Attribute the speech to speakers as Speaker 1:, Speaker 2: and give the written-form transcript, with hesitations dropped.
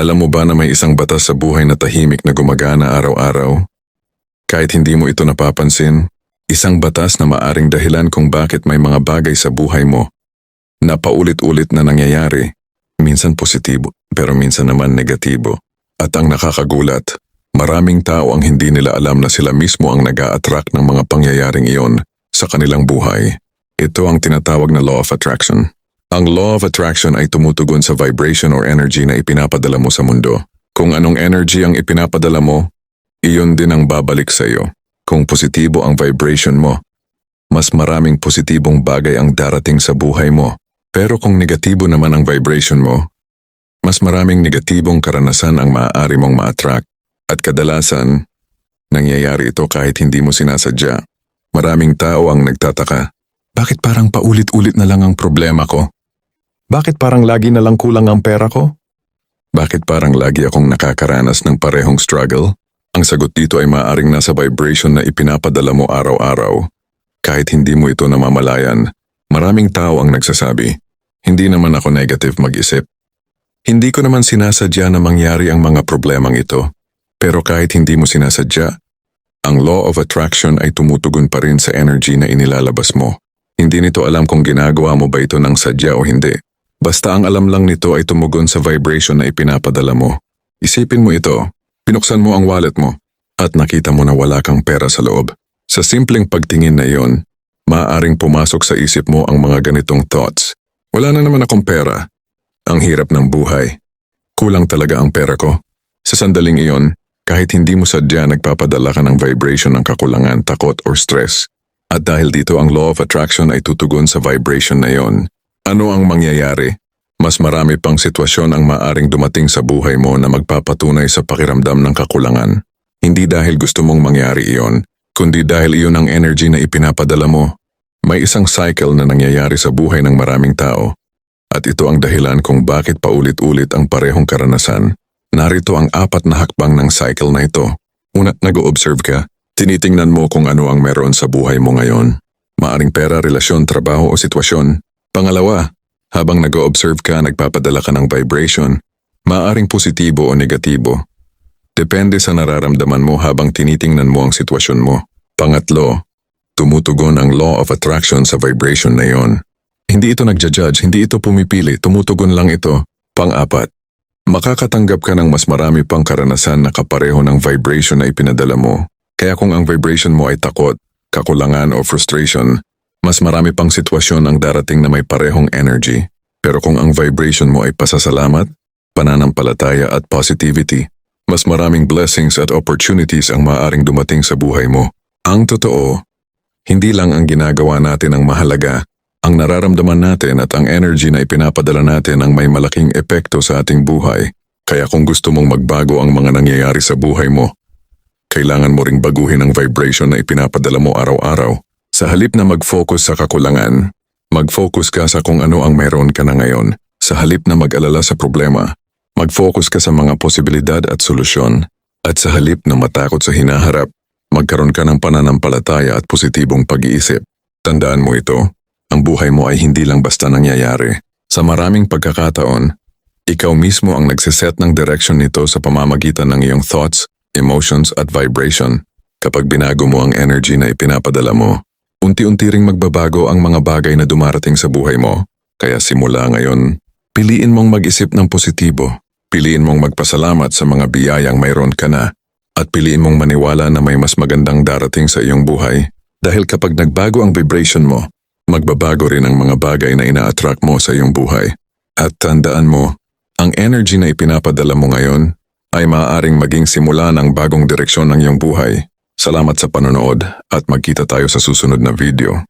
Speaker 1: Alam mo ba na may isang batas sa buhay na tahimik na gumagana araw-araw? Kahit hindi mo ito napapansin, isang batas na maaring dahilan kung bakit may mga bagay sa buhay mo na paulit-ulit na nangyayari, minsan positibo pero minsan naman negatibo. At ang nakakagulat, maraming tao ang hindi nila alam na sila mismo ang nag-a-attract ng mga pangyayaring iyon sa kanilang buhay. Ito ang tinatawag na Law of Attraction. Ang Law of Attraction ay tumutugon sa vibration or energy na ipinapadala mo sa mundo. Kung anong energy ang ipinapadala mo, iyon din ang babalik sa iyo. Kung positibo ang vibration mo, mas maraming positibong bagay ang darating sa buhay mo. Pero kung negatibo naman ang vibration mo, mas maraming negatibong karanasan ang maaari mong ma-attract. At kadalasan, nangyayari ito kahit hindi mo sinasadya. Maraming tao ang nagtataka, bakit parang paulit-ulit na lang ang problema ko? Bakit parang lagi na lang kulang ang pera ko? Bakit parang lagi akong nakakaranas ng parehong struggle? Ang sagot dito ay maaaring nasa vibration na ipinapadala mo araw-araw. Kahit hindi mo ito namamalayan, maraming tao ang nagsasabi, hindi naman ako negative mag-isip. Hindi ko naman sinasadya na mangyari ang mga problemang ito. Pero kahit hindi mo sinasadya, ang Law of Attraction ay tumutugon pa rin sa energy na inilalabas mo. Hindi nito alam kung ginagawa mo ba ito ng sadya o hindi. Basta ang alam lang nito ay tumugon sa vibration na ipinapadala mo. Isipin mo ito, pinuksan mo ang wallet mo, at nakita mo na wala kang pera sa loob. Sa simpleng pagtingin na iyon, maaaring pumasok sa isip mo ang mga ganitong thoughts. Wala na naman akong pera. Ang hirap ng buhay. Kulang talaga ang pera ko. Sa sandaling iyon, kahit hindi mo sadya nagpapadala ka ng vibration ng kakulangan, takot or stress. At dahil dito ang Law of Attraction ay tutugon sa vibration na iyon. Ano ang mangyayari? Mas marami pang sitwasyon ang maaring dumating sa buhay mo na magpapatunay sa pakiramdam ng kakulangan. Hindi dahil gusto mong mangyari iyon, kundi dahil iyon ang energy na ipinapadala mo. May isang cycle na nangyayari sa buhay ng maraming tao. At ito ang dahilan kung bakit paulit-ulit ang parehong karanasan. Narito ang 4 na hakbang ng cycle na ito. Una, nag-o-observe ka. Tinitingnan mo kung ano ang meron sa buhay mo ngayon. Maaring pera, relasyon, trabaho o sitwasyon. Pangalawa, habang nag-o-observe ka, nagpapadala ka ng vibration. Maaring positibo o negatibo. Depende sa nararamdaman mo habang tinitingnan mo ang sitwasyon mo. Pangatlo, tumutugon ang Law of Attraction sa vibration na iyon. Hindi ito nagja-judge, hindi ito pumipili, tumutugon lang ito. Pang-4, makakatanggap ka ng mas marami pang karanasan na kapareho ng vibration na ipinadala mo. Kaya kung ang vibration mo ay takot, kakulangan o frustration, mas marami pang sitwasyon ang darating na may parehong energy. Pero kung ang vibration mo ay pasasalamat, pananampalataya at positivity, mas maraming blessings at opportunities ang maaaring dumating sa buhay mo. Ang totoo, hindi lang ang ginagawa natin ang mahalaga, ang nararamdaman natin at ang energy na ipinapadala natin ang may malaking epekto sa ating buhay. Kaya kung gusto mong magbago ang mga nangyayari sa buhay mo, kailangan mo ring baguhin ang vibration na ipinapadala mo araw-araw. Sa halip na mag-focus sa kakulangan, mag-focus ka sa kung ano ang mayroon ka na ngayon. Sa halip na mag-alala sa problema, mag-focus ka sa mga posibilidad at solusyon. At sa halip na matakot sa hinaharap, magkaroon ka ng pananampalataya at positibong pag-iisip. Tandaan mo ito, ang buhay mo ay hindi lang basta nangyayari. Sa maraming pagkakataon, ikaw mismo ang nagsiset ng direction nito sa pamamagitan ng iyong thoughts, emotions at vibration. Kapag binago mo ang energy na ipinapadala mo, unti-unti ring magbabago ang mga bagay na dumarating sa buhay mo. Kaya simula ngayon, piliin mong mag-isip ng positibo. Piliin mong magpasalamat sa mga biyayang mayroon ka na. At piliin mong maniwala na may mas magandang darating sa iyong buhay. Dahil kapag nagbago ang vibration mo, magbabago rin ang mga bagay na ina-attract mo sa iyong buhay. At tandaan mo, ang energy na ipinapadala mo ngayon ay maaaring maging simula ng bagong direksyon ng iyong buhay. Salamat sa panonood at magkita tayo sa susunod na video.